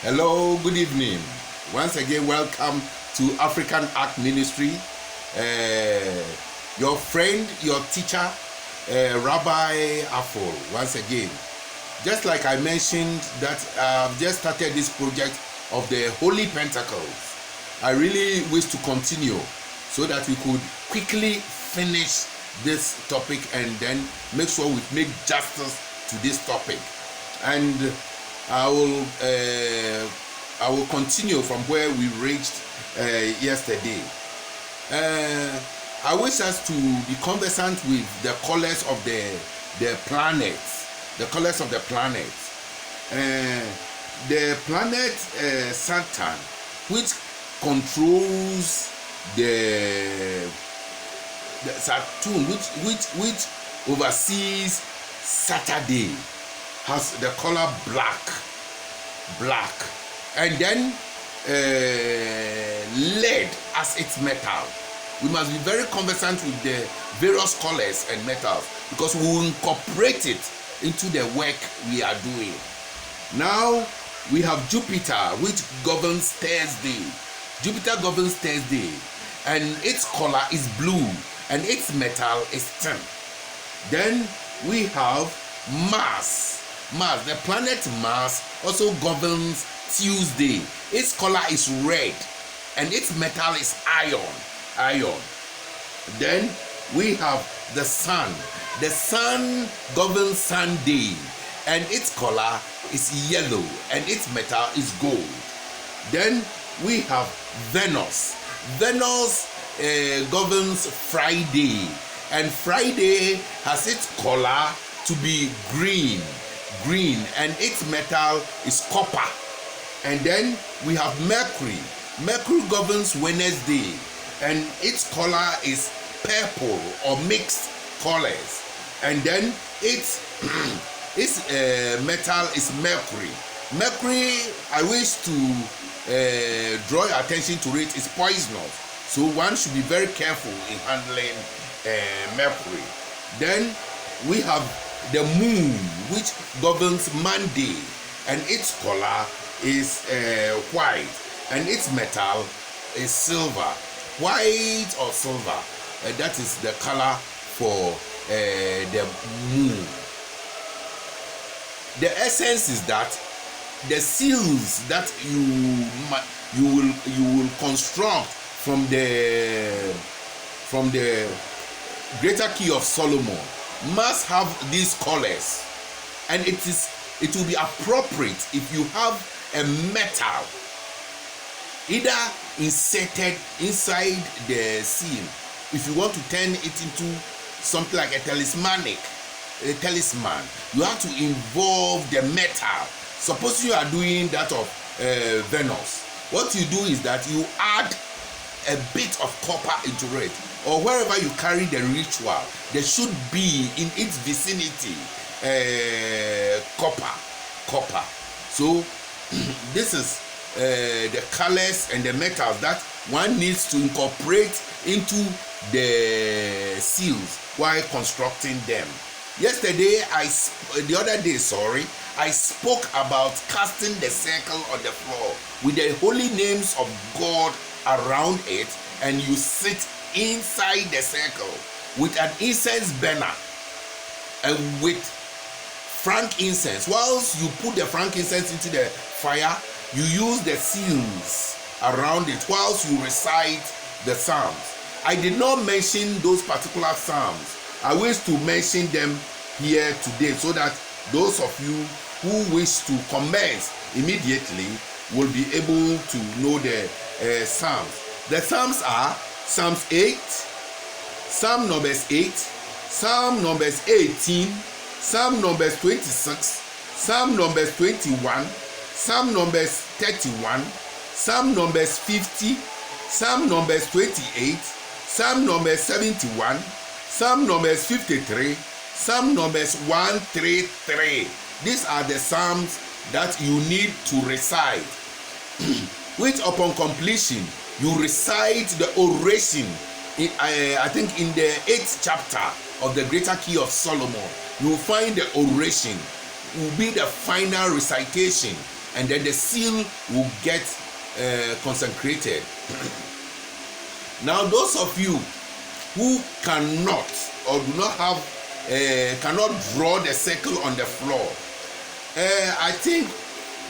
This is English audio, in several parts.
Hello, good evening. Once again, welcome to African Art Ministry. Your friend, your teacher, Rabbi Afol, once again. Just like I mentioned that I've just started this project of the Holy Pentacles. I really wish to continue so that we could quickly finish this topic and then make sure we make justice to this topic. And I will continue from where we reached yesterday. I wish us to be conversant with the colors of the planets. The colors of the planets. The planet Saturn, which controls the Saturn, which oversees Saturday, has the color black, and then lead as its metal. We must be very conversant with the various colors and metals because we will incorporate it into the work we are doing. Now we have Jupiter, which governs Thursday. Jupiter governs Thursday, and its color is blue, and its metal is tin. Then we have Mars. The planet Mars also governs Tuesday. Its color is red, and its metal is iron. Then we have the Sun. The Sun governs Sunday, and its color is yellow, and its metal is gold. Then we have Venus. Venus governs Friday, and Friday has its color to be green, and its metal is copper. And then we have Mercury. Mercury governs Wednesday, and its color is purple or mixed colors. And then its metal is mercury. Mercury, I wish to draw your attention to it, is poisonous, so one should be very careful in handling mercury. Then we have the moon, which governs Monday, and its color is white, and its metal is silver. White or silver, that is the color for the moon. The essence is that the seals that you will construct from the greater key of Solomon must have these colors, and it will be appropriate if you have a metal either inserted inside the seal. If you want to turn it into something like a talisman, you have to involve the metal. Suppose you are doing that of Venus. What you do is that you add a bit of copper into it, or wherever you carry the ritual, there should be in its vicinity copper. So this is the colors and the metals that one needs to incorporate into the seals while constructing them. The other day, I spoke about casting the circle on the floor with the holy names of God around it, and you sit inside the circle with an incense burner and with frankincense. Whilst you put the frankincense into the fire, you use the seals around it whilst you recite the psalms. I did not mention those particular psalms. I wish to mention them here today so that those of you who wish to commence immediately will be able to know the psalms. The psalms are Psalms 8, Psalm numbers 8, Psalm numbers 18, Psalm numbers 26, Psalm numbers 21, Psalm numbers 31, Psalm numbers 50, Psalm numbers 28, Psalm numbers 71, Psalm numbers 53, Psalm numbers 133. These are the psalms that you need to recite, which upon completion you recite the oration. I think in the 8th chapter of the Greater Key of Solomon, you will find the oration will be the final recitation and then the seal will get consecrated. Now, those of you who cannot or do not have cannot draw the circle on the floor, I think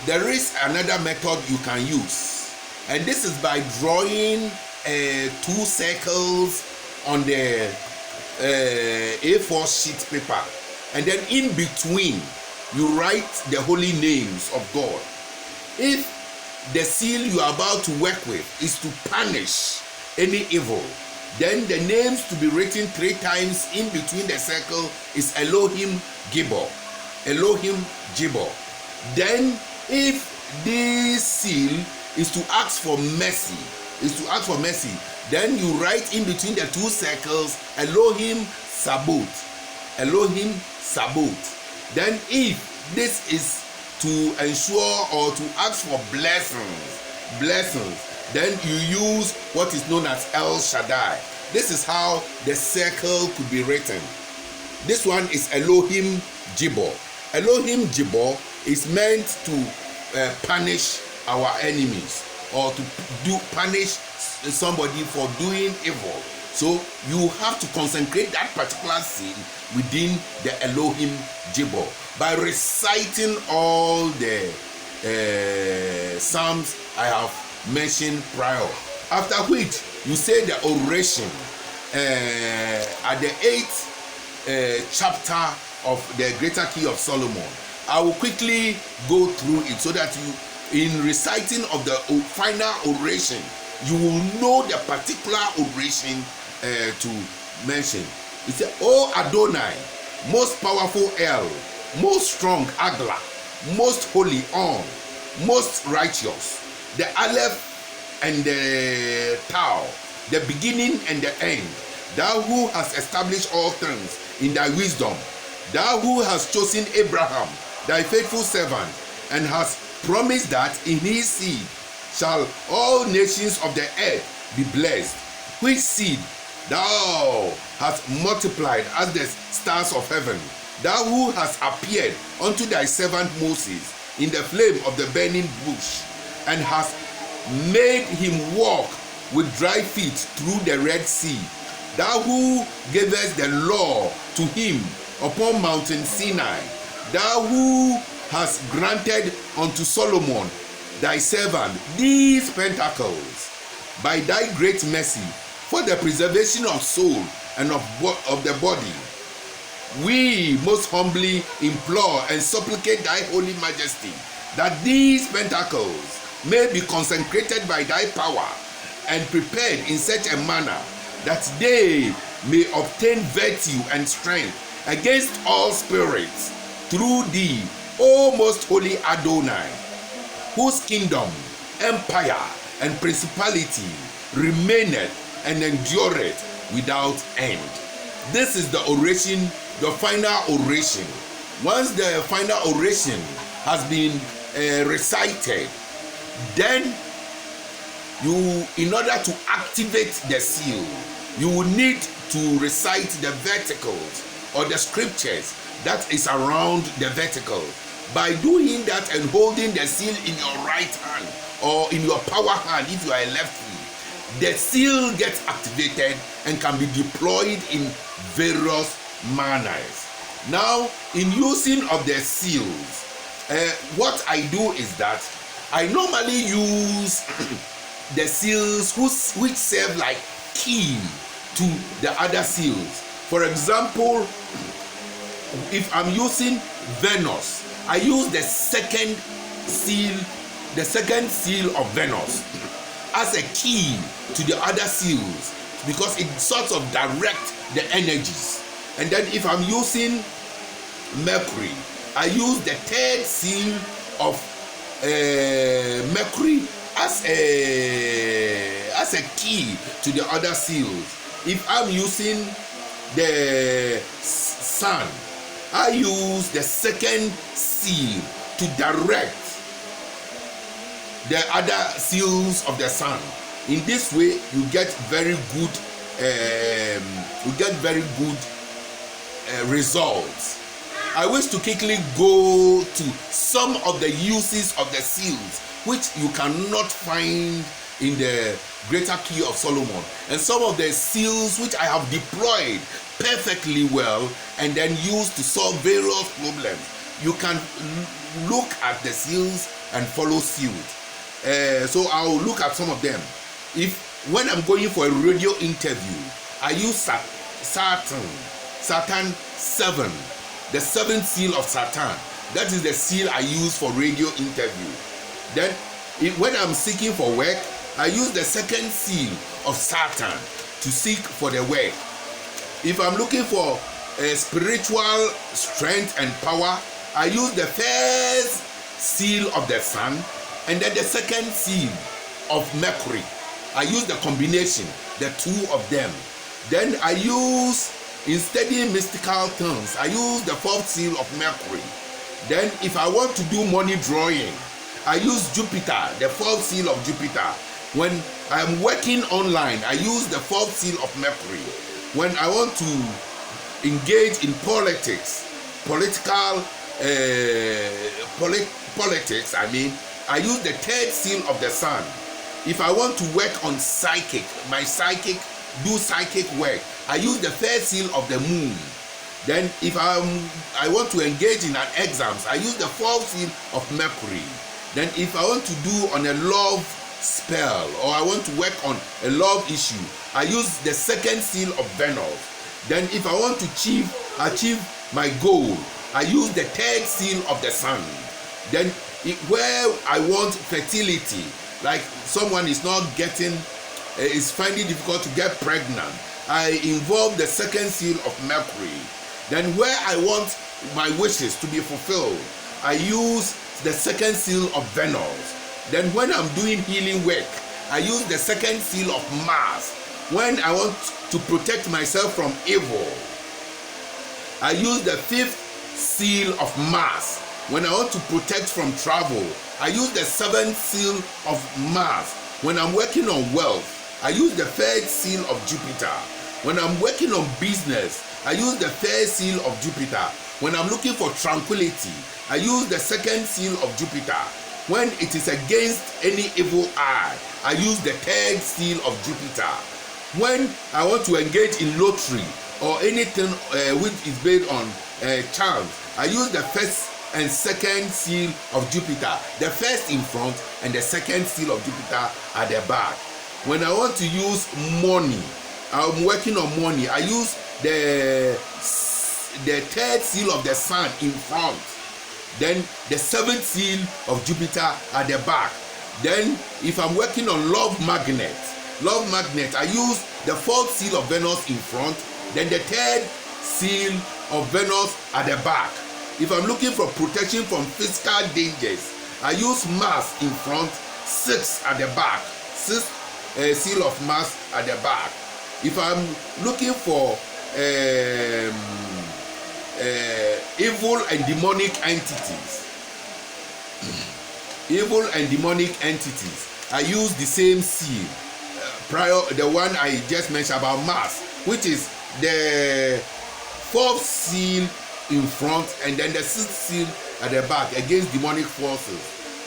there is another method you can use, and this is by drawing 2 circles on the A4 sheet paper, and then in between you write the holy names of God. If the seal you are about to work with is to punish any evil, then the names to be written 3 times in between the circle is Elohim Gibor. Elohim Gibor. Then if this seal is to ask for mercy, then you write in between the 2 circles Elohim Sabaoth. Elohim Sabaoth. Then if this is to ensure or to ask for blessings, then you use what is known as El Shaddai. This is how the circle could be written. This one is Elohim Gibor. Elohim Gibor is meant to punish our enemies, or to punish somebody for doing evil. So you have to consecrate that particular seal within the Elohim Gibor by reciting all the psalms I have mentioned prior. After which you say the oration at the 8th chapter of the Greater Key of Solomon. I will quickly go through it so that you, in reciting of the final oration, you will know the particular oration to mention. It says, O Adonai, most powerful El, most strong Agla, most holy On, most righteous, the Aleph and the Tau, the beginning and the end, thou who hast established all things in thy wisdom, thou who hast chosen Abraham, thy faithful servant, and hast promised that in his seed shall all nations of the earth be blessed, which seed thou hast multiplied as the stars of heaven, thou who hast appeared unto thy servant Moses in the flame of the burning bush, and hast made him walk with dry feet through the Red Sea, thou who gavest the law to him upon mountain Sinai, thou who hast granted unto Solomon thy servant these pentacles by thy great mercy for the preservation of soul and of the body. We most humbly implore and supplicate thy holy majesty that these pentacles may be consecrated by thy power and prepared in such a manner that they may obtain virtue and strength against all spirits through thee, O most holy Adonai, whose kingdom, empire, and principality remaineth and endureth without end. This is the oration, the final oration. Once the final oration has been recited, then you, in order to activate the seal, you will need to recite the verticals or the scriptures that is around the vertical. By doing that and holding the seal in your right hand or in your power hand, if you are a lefty, the seal gets activated and can be deployed in various manners. Now, in using of the seals, what I do is that I normally use the seals which serve like key to the other seals. For example, if I'm using Venus, I use the second seal of Venus as a key to the other seals, because it sort of directs the energies. And then if I'm using Mercury, I use the third seal of Mercury as a key to the other seals. If I'm using the Sun, I use the second seal to direct the other seals of the Sun. In this way, you get very good results. I wish to quickly go to some of the uses of the seals, which you cannot find in the Greater Key of Solomon, and some of the seals which I have deployed perfectly well and then used to solve various problems. You can look at the seals and follow suit. So I'll look at some of them. When I'm going for a radio interview, I use Saturn 7, the seventh seal of Saturn. That is the seal I use for radio interview. Then when I'm seeking for work, I use the second seal of Saturn to seek for the work. If I'm looking for spiritual strength and power, I use the first seal of the sun and then the second seal of Mercury. I use the combination, the two of them. Then I use, in studying mystical tongues, I use the fourth seal of Mercury. Then if I want to do money drawing, I use Jupiter, the fourth seal of Jupiter. When I'm working online, I use the fourth seal of Mercury. When I want to engage in politics, I use the third seal of the sun. If I want to work on psychic work, I use the third seal of the moon. Then if I want to engage in an exams, I use the fourth seal of Mercury. Then if I want to do on a love spell or I want to work on a love issue, I use the second seal of Venus. Then if I want to achieve my goal, I use the third seal of the sun. Then where I want fertility, like someone is finding difficult to get pregnant, I involve the second seal of Mercury. Then where I want my wishes to be fulfilled, I use the second seal of Venus. Then when I'm doing healing work, I use the second seal of Mars. When I want to protect myself from evil, I use the fifth seal of Mars. When I want to protect from travel, I use the seventh seal of Mars. When I'm working on wealth, I use the third seal of Jupiter. When I'm working on business, I use the third seal of Jupiter. When I'm looking for tranquility, I use the second seal of Jupiter. When it is against any evil eye, I use the third seal of Jupiter. When I want to engage in lottery or anything which is based on chance, I use the first and second seal of Jupiter. The first in front and the second seal of Jupiter at the back. When I want to use money, I'm working on money, I use the third seal of the sun in front. Then the seventh seal of Jupiter at the back. Then if I'm working on love magnet, I use the fourth seal of Venus in front, then the third seal of Venus at the back. If I'm looking for protection from physical dangers, I use Mars in front, 6 at the back, 6 seal of Mars at the back. If I'm looking for evil and demonic entities, I use the same seal. The one I just mentioned about Mars, which is the fourth seal in front and then the sixth seal at the back against demonic forces.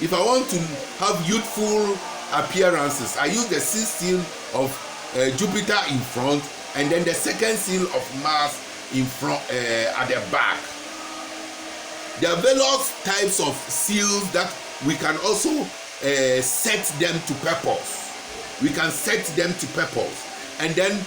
If I want to have youthful appearances, I use the sixth seal of Jupiter in front and then the second seal of Mars in front at the back. There are various types of seals that we can also set them to purpose. And then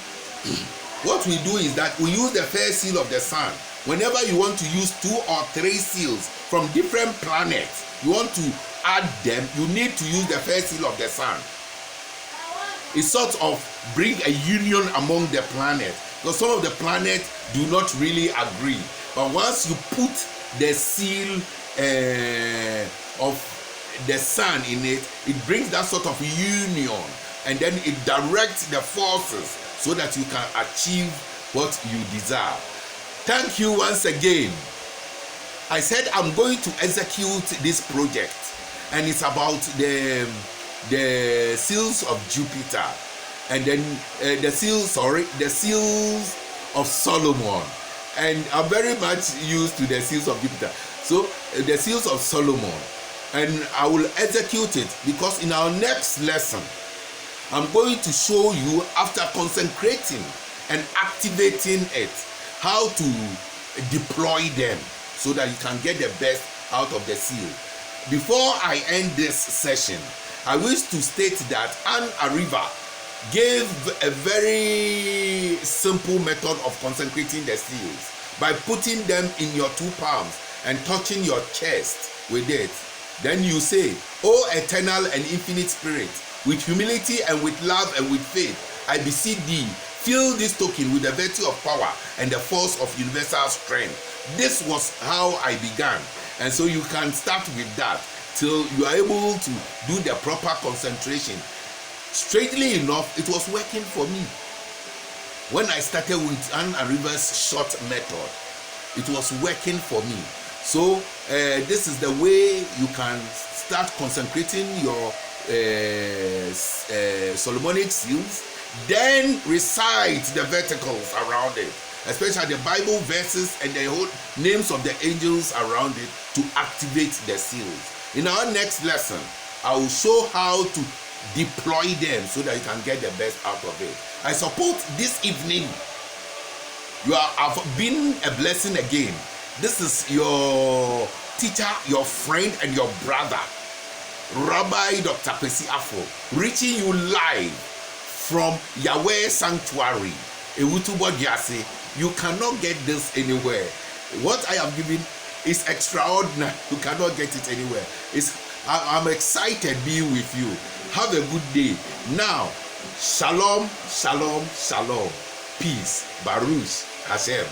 what we do is that we use the first seal of the sun. Whenever you want to use 2 or 3 seals from different planets, you want to add them, you need to use the first seal of the sun. It sort of bring a union among the planets, because some of the planets do not really agree. But once you put the seal of the sun in it, it brings that sort of union, and then it directs the forces so that you can achieve what you desire. Thank you once again. I said I'm going to execute this project, and it's about the seals of Jupiter, and then the seals of Solomon, And I'm very much used to the seals of Jupiter. So the seals of Solomon, and I will execute it, because in our next lesson, I'm going to show you, after consecrating and activating it, how to deploy them so that you can get the best out of the seal. Before I end this session, I wish to state that Anne Ariva gave a very simple method of consecrating the seals by putting them in your two palms and touching your chest with it. Then you say, "O eternal and infinite Spirit, with humility and with love and with faith, I beseech thee, fill this token with the virtue of power and the force of universal strength." This was how I began. And so you can start with that till you are able to do the proper concentration. Strangely enough, it was working for me. When I started with Anne Ariva's short method, it was working for me. So this is the way you can start consecrating your Solomonic seals. Then recite the verticals around it, especially the Bible verses and the whole names of the angels around it, to activate the seals. In our next lesson, I will show how to deploy them so that you can get the best out of it. I suppose this evening you have been a blessing again. This is your teacher, your friend, and your brother, Rabbi Dr. Kwesi Afo, reaching you live from Yahweh Sanctuary, Ewutubo Diase. You cannot get this anywhere. What I have given is extraordinary. You cannot get it anywhere. I'm excited being with you. Have a good day. Now, shalom, shalom, shalom. Peace. Baruch Hashem.